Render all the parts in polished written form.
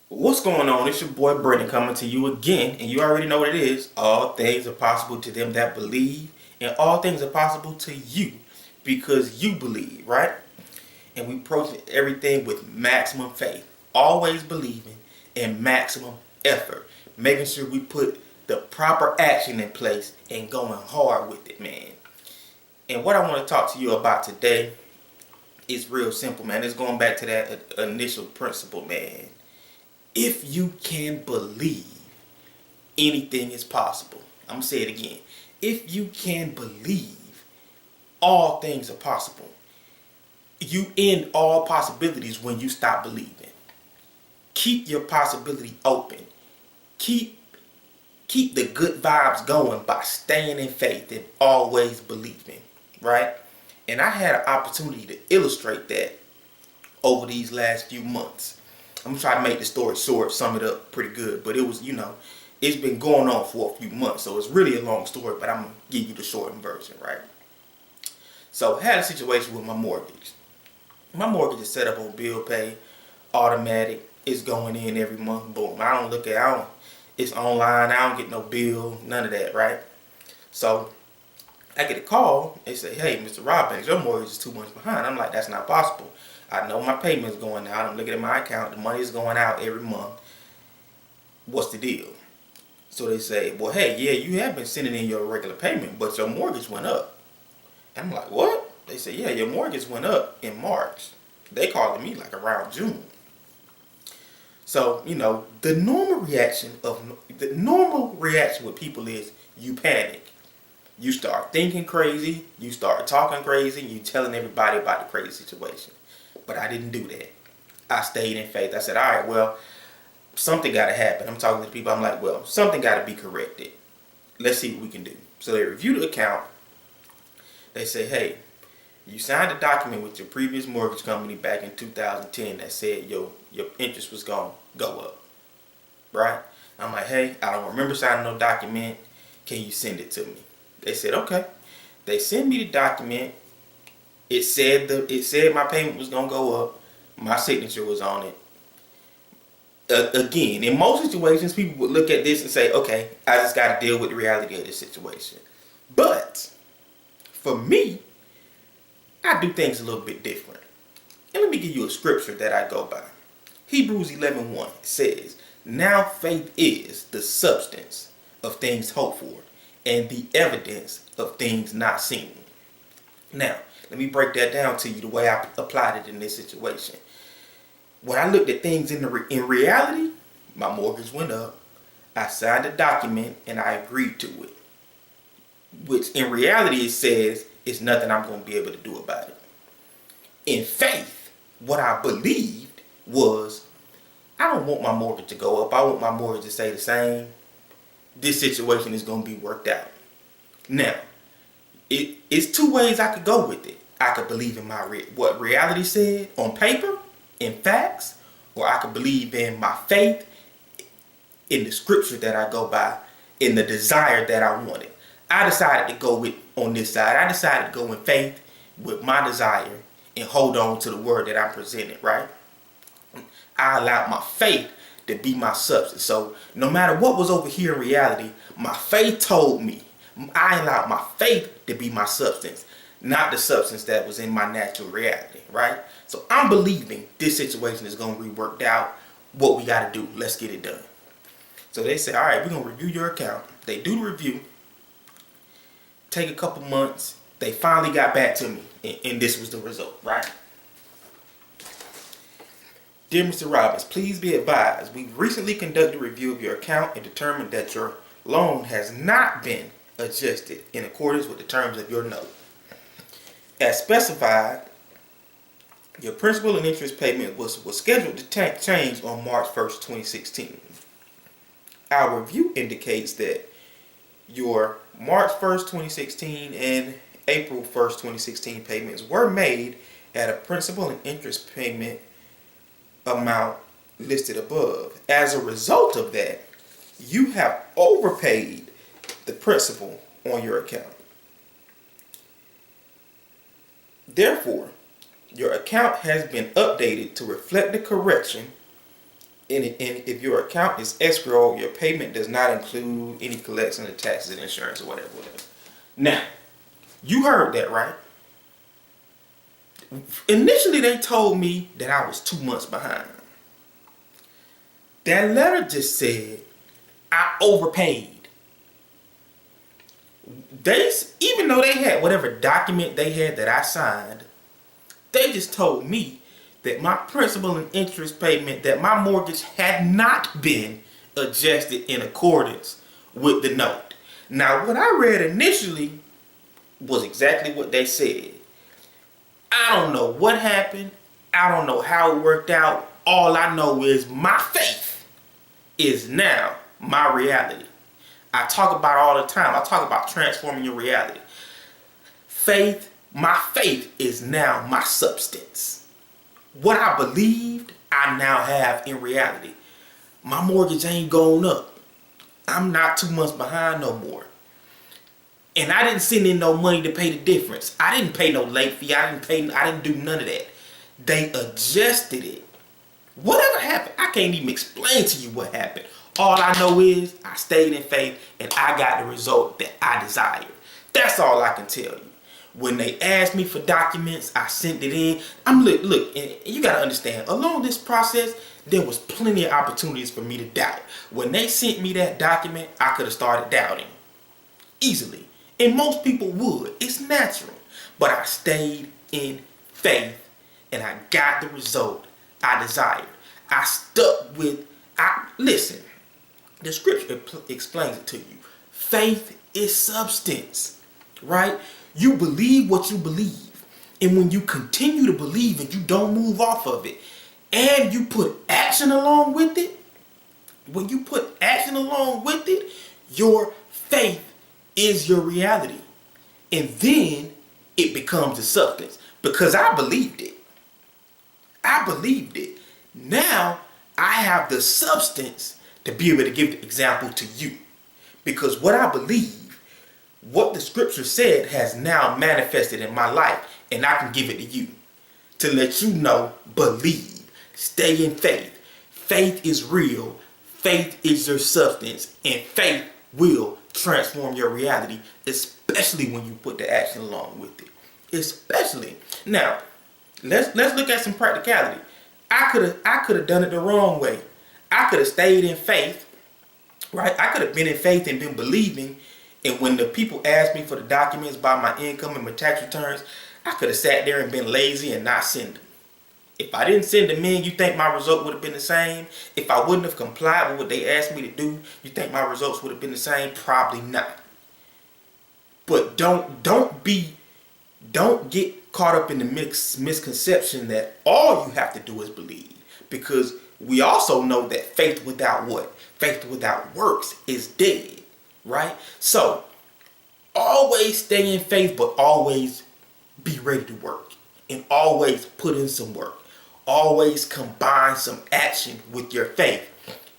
What's going on? It's your boy Brendan coming to you again, and you already know what it is. All things are possible to them that believe, and all things are possible to you because you believe, right? And we approach everything with maximum faith, always believing, and maximum effort, making sure we put the proper action in place and going hard with it, man. And what I want to talk to you about today is real simple, man. It's going back to that initial principle, man. If you can believe, anything is possible. I'm going to say it again. If you can believe, all things are possible. You end all possibilities when you stop believing. Keep your possibility open. Keep the good vibes going by staying in faith and always believing, right? And I had an opportunity to illustrate that over these last few months. I'm gonna try to make the story short, sum it up pretty good, but it was, it's been going on for a few months, so it's really a long story, but I'm gonna give you the shortened version, right? So I had a situation with my mortgage. My mortgage is set up on bill pay, automatic. It's going in every month. Boom. It's online. I don't get no bill, none of that, right? So I get a call. They say, "Hey, Mr. Robbins, your mortgage is 2 months behind." I'm like, "That's not possible. I know my payment's going out. I'm looking at my account. The money is going out every month. What's the deal?" So they say, "Well, hey, yeah, you have been sending in your regular payment, but your mortgage went up." And I'm like, "What?" They say, "Yeah, your mortgage went up in March." They called me like around June. So, the normal reaction with people is you panic. You start thinking crazy, you start talking crazy, you telling everybody about the crazy situation. But I didn't do that. I stayed in faith. I said, all right, well, something got to happen. I'm talking to people. I'm like, well, something got to be corrected. Let's see what we can do. So they review the account. They say, hey, you signed a document with your previous mortgage company back in 2010 that said your interest was going to go up, right? I'm like, hey, I don't remember signing no document. Can you send it to me? They said, okay. They sent me the document. It said my payment was going to go up. My signature was on it. Again, in most situations, people would look at this and say, okay, I just got to deal with the reality of this situation. But for me, I do things a little bit different. And let me give you a scripture that I go by. Hebrews 11:1 says, now faith is the substance of things hoped for and the evidence of things not seen. Now, let me break that down to you the way I applied it in this situation. When I looked at things in reality, my mortgage went up. I signed a document and I agreed to it. Which in reality it says it's nothing I'm going to be able to do about it. In faith, what I believed was I don't want my mortgage to go up. I want my mortgage to stay the same. This situation is going to be worked out. Now, it's two ways I could go with it. I could believe in what reality said on paper, in facts, or I could believe in my faith, in the scripture that I go by, in the desire that I wanted. I decided to go with on this side. I decided to go in faith with my desire and hold on to the word that I presented, right? I allowed my faith to be my substance. So no matter what was over here in reality, my faith told me. I allowed my faith to be my substance, not the substance that was in my natural reality, right? So I'm believing this situation is going to be worked out. What we got to do, let's get it done. So they say, all right, we're going to review your account. They do the review. Take a couple months. They finally got back to me, and this was the result, right? Dear Mr. Robbins, please be advised, we recently conducted a review of your account and determined that your loan has not been adjusted in accordance with the terms of your note. As specified, your principal and interest payment was scheduled to change on March 1st, 2016. Our review indicates that your March 1st, 2016 and April 1st, 2016 payments were made at a principal and interest payment amount listed above. As a result of that, you have overpaid the principal on your account. Therefore, your account has been updated to reflect the correction And if your account is escrow, your payment does not include any collection of taxes and insurance or whatever. Now, you heard that, right? Initially, they told me that I was 2 months behind. That letter just said I overpaid. Even though they had whatever document they had that I signed, they just told me that my principal and interest payment, that my mortgage had not been adjusted in accordance with the note. Now, what I read initially was exactly what they said. I don't know what happened. I don't know how it worked out. All I know is my faith is now my reality. I talk about it all the time. I talk about transforming your reality. My faith is now my substance. What I believed, I now have in reality. My mortgage ain't going up. I'm not 2 months behind no more. And I didn't send in no money to pay the difference. I didn't pay no late fee. I didn't do none of that. They adjusted it. Whatever happened, I can't even explain to you what happened. All I know is I stayed in faith and I got the result that I desired. That's all I can tell you. When they asked me for documents, I sent it in. Look, and you got to understand, along this process, there was plenty of opportunities for me to doubt. When they sent me that document, I could have started doubting easily. And most people would. It's natural. But I stayed in faith and I got the result I desired. I stuck with, listen, the scripture explains it to you. Faith is substance, right? You believe what you believe. And when you continue to believe and you don't move off of it, and you put action along with it, when you put action along with it, your faith is your reality. And then it becomes a substance. Because I believed it. I believed it. Now I have the substance to be able to give the example to you. Because what I believe, what the scripture said, has now manifested in my life. And I can give it to you. To let you know, believe. Stay in faith. Faith is real. Faith is your substance. And faith will transform your reality. Especially when you put the action along with it. Especially. Now, let's look at some practicality. I could have done it the wrong way. I could have stayed in faith, right? I could have been in faith and been believing. And when the people asked me for the documents about my income and my tax returns, I could have sat there and been lazy and not send them. If I didn't send them in, you think my result would have been the same? If I wouldn't have complied with what they asked me to do, you think my results would have been the same? Probably not. But don't get caught up in the misconception that all you have to do is believe. Because we also know that faith without what? Faith without works is dead, right? So, always stay in faith, but always be ready to work. And always put in some work. Always combine some action with your faith.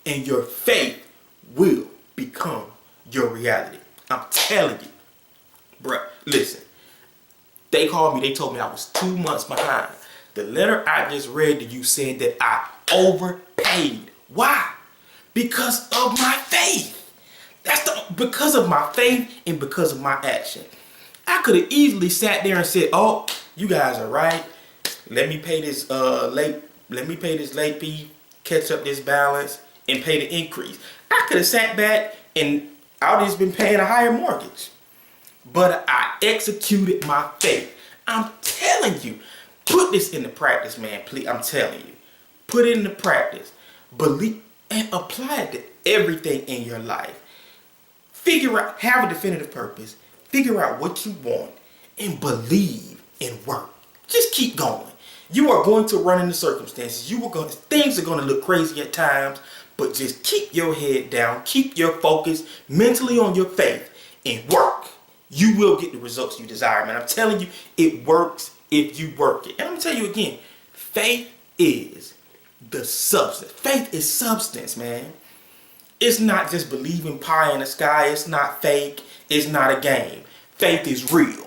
And your faith will become your reality. I'm telling you. Bruh, listen. They called me, they told me I was 2 months behind. The letter I just read to you said that I overpaid. Why? Because of my faith. Because of my faith and because of my action. I could have easily sat there and said, oh, you guys are right. Let me pay this late fee, catch up this balance, and pay the increase. I could have sat back and I would have just been paying a higher mortgage. But I executed my faith. I'm telling you, put this into practice, man. Please, I'm telling you. Put it into practice. Believe and apply it to everything in your life. Figure out, have a definitive purpose. Figure out what you want and believe and work. Just keep going. You are going to run into circumstances. Things are going to look crazy at times, but just keep your head down. Keep your focus mentally on your faith and work. You will get the results you desire, man. I'm telling you, it works if you work it. And I'm going to tell you again, faith is the substance. Faith is substance, man. It's not just believing pie in the sky. It's not fake. It's not a game. Faith is real.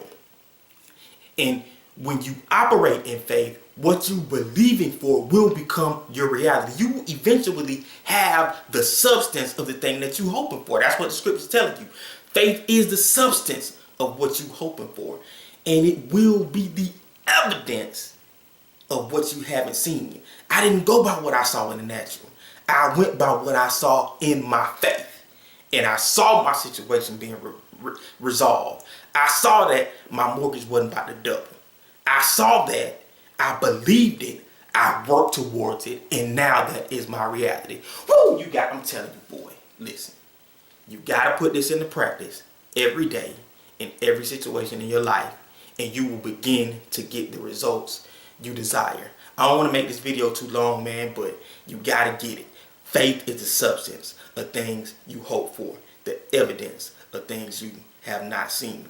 And when you operate in faith, what you believing for will become your reality. You eventually have the substance of the thing that you hoping for. That's what the scripture's telling you. Faith is the substance of what you hoping for. And it will be the evidence of what you haven't seen. I didn't go by what I saw in the natural. I went by what I saw in my faith. And I saw my situation being resolved. I saw that my mortgage wasn't about to double. I saw that. I believed it. I worked towards it. And now that is my reality. Woo! I'm telling you, boy, listen. You got to put this into practice every day in every situation in your life. And you will begin to get the results you desire. I don't want to make this video too long, man, but you got to get it. Faith is the substance of things you hope for, the evidence of things you have not seen.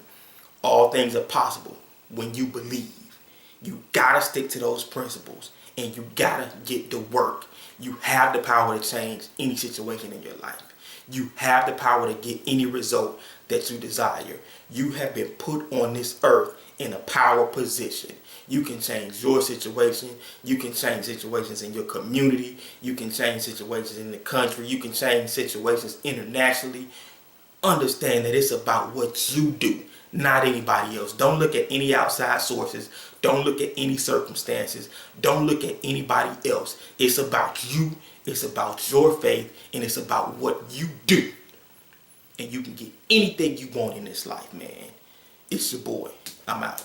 All things are possible when you believe. You gotta stick to those principles and you gotta get to work. You have the power to change any situation in your life. You have the power to get any result that you desire. You have been put on this earth in a power position. You can change your situation. You can change situations in your community. You can change situations in the country. You can change situations internationally. Understand that it's about what you do, not anybody else. Don't look at any outside sources. Don't look at any circumstances. Don't look at anybody else. It's about you. It's about your faith. And it's about what you do. And you can get anything you want in this life, man. It's your boy. I'm out.